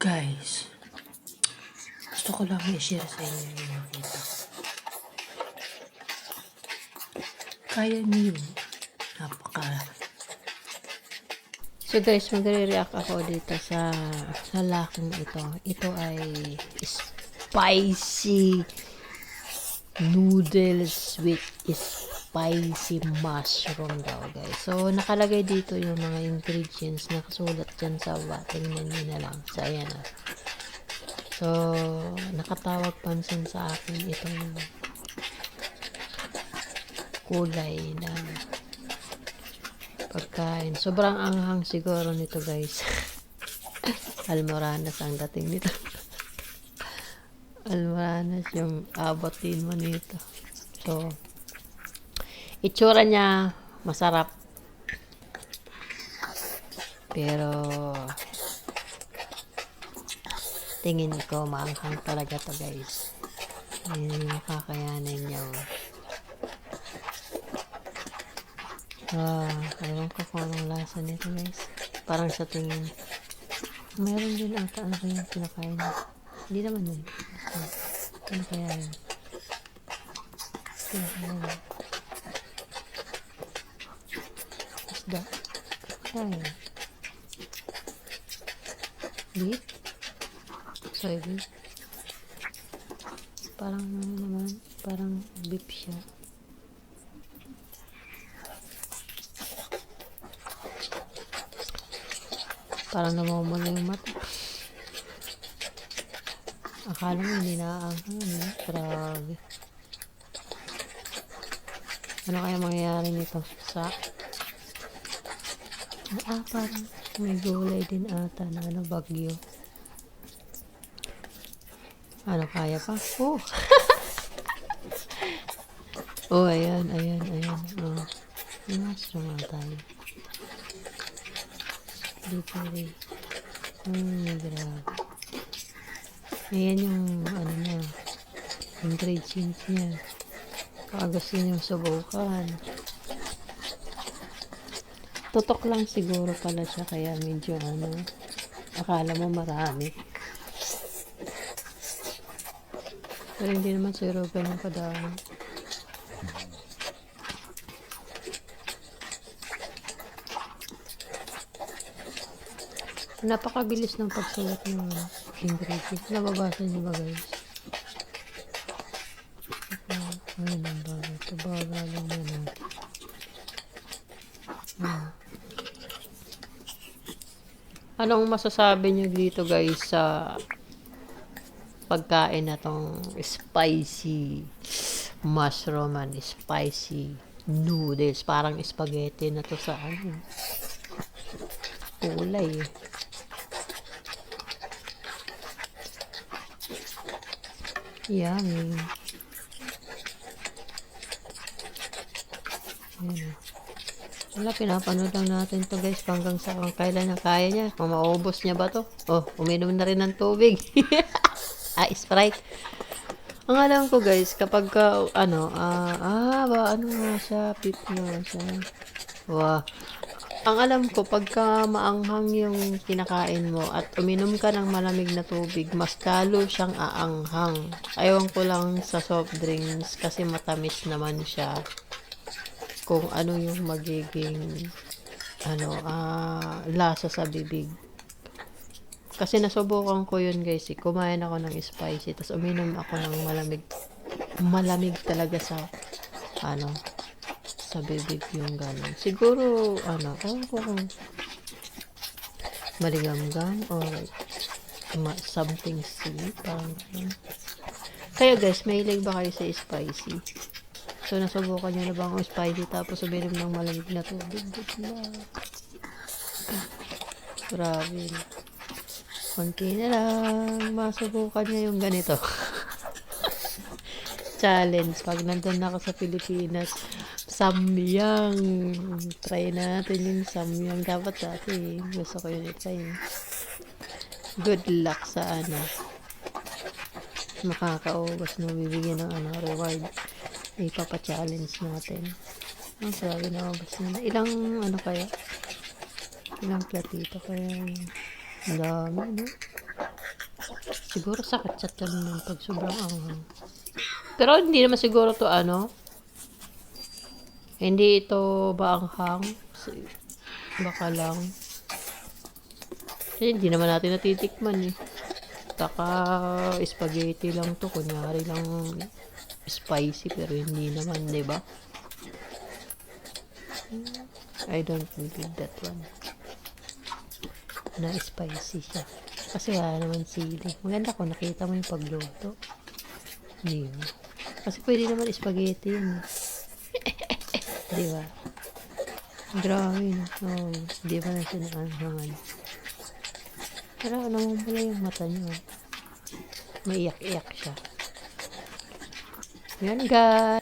Guys, gusto ko lang i-share sa inyo yung nakita ko. Kaya niyo, napaka. So guys, magre-react ako dito sa laking ito. Ito ay spicy noodles with spicy mushroom daw guys. So nakalagay dito yung mga ingredients, nakasulat dyan sa baba. Tingnan nyo na lang. So ayan na. So nakatawag pansin sa akin itong kulay na pagkain. Sobrang anghang siguro nito guys. Almoranas ang dating nito. Almoranas yung abatin mo nito. So, itsura niya masarap. Pero, tingin ko maanghang talaga to guys. Hindi yung kakayanin niya. Ewan ko kung anong lasa nito guys. Parang sa tingin. Meron din ata ano kaya kinakain. Hindi naman yun. Ano kaya yun? Kinakain. Isda. Kaya yun. Beef? Soybean? Parang ano naman. Parang beef siya. Parang namumula yung mata. Akala mo hindi naaanghang. Grabe. Ano kaya mangyayari nito sa parang may gulay din ata na ano, bagyo. Ano kaya pa? Oh! Oh, ayan. Oh. May mushroom nga tayo. Dito rin. Grabe. Ayan yung ano niya, ingredients niya. Baka gusto nyo subukan. Tutok lang siguro pala siya, kaya medyo ano, akala mo marami. Pero hindi naman siguro ganun kadami. Napakabilis ng pagsulat ng ingredients. Nababasa niyo ba guys? Ayun ang bagay. Ito bagay lang yan. Anong masasabi niyo dito guys sa pagkain na tong spicy mushroom and spicy noodles? Parang spaghetti na to sa ano. Kulay. Yummy. Ayan. Wala, pinapanood lang natin to guys hanggang sa kailan na kaya niya. Kung maubos niya ba to? Oh, uminom na rin ng tubig. Sprite. Ang alam ko guys, kapag ano nga siya, pip nga siya. Wow. Ang alam ko, pagka maanghang yung kinakain mo at uminom ka ng malamig na tubig, mas lalo siyang aanghang. Ayaw ko lang sa soft drinks kasi matamis naman siya. Kung ano yung magiging lasa sa bibig. Kasi nasubukan ko yun guys. Kumain ako ng spicy, tapos uminom ako ng malamig talaga sa sa bibig yung gano'n. Siguro, ewan ko kung malingamgam or something sweet. Kaya guys, mahilig ba kayo sa spicy? So, nasubukan nyo na ba ang spicy tapos uminom ng malamig na tubig? Grabe. Konti na lang. Masubukan nyo yung ganito. Challenge. Pag nandun ako sa Pilipinas, samyang. Try natin yung samyang. Dapat dati. Gusto ko yun i-try. Good luck sa makakaubos na bibigyan ng reward. Ipapa-challenge natin. Ang sabi na ubos nila. Ilang kaya? Ilang platito kaya? Ang dami, no? Siguro sakit sa tiyan nun pag sobrang anghang. Pero hindi naman siguro to ano. Hindi ito baanghang. Baka lang. Eh, hindi naman natin natitikman eh. Taka spaghetti lang to. Kunyari lang spicy pero hindi naman, di ba? I don't believe that one. Na spicy siya. Kasi wala naman sili. Maganda kung nakita mo yung pagluto. Hindi ba? Kasi pwede naman spaghetti yun. Di ba? Grabe no. Oh, di ba na siya naanhangan. Pero namumula yung mata niyo. May iyak-iyak siya. Yan guys.